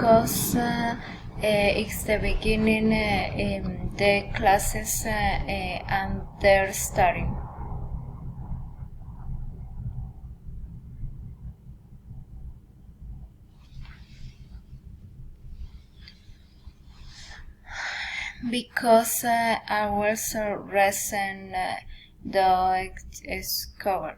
because it's the beginning the classes and they're starting. Because hours are recent the discovered.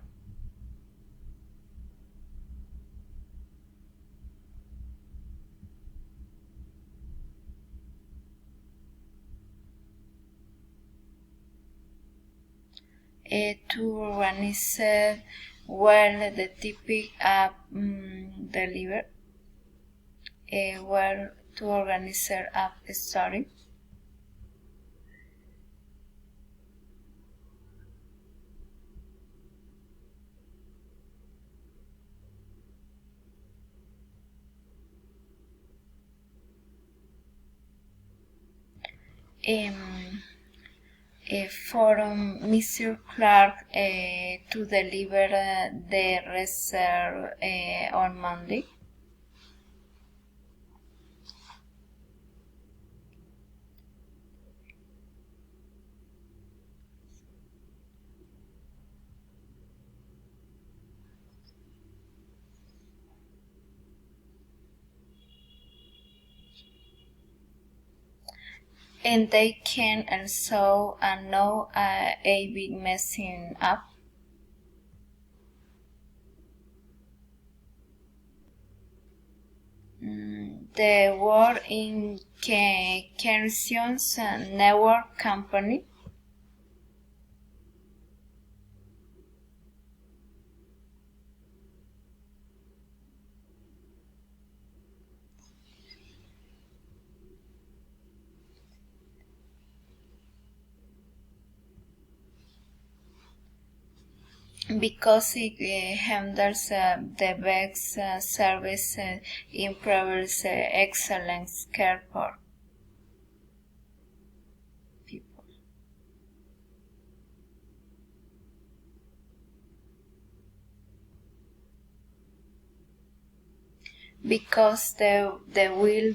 To organize well the typical app deliver where to organize app story. For Mr. Clark to deliver the reserve on Monday. And they can also know a big messing up. The work in Kension's network company. Because it handles the best service, improves excellent care for people. Because the will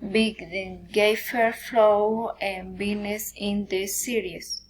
big gaffer flow and business in this series.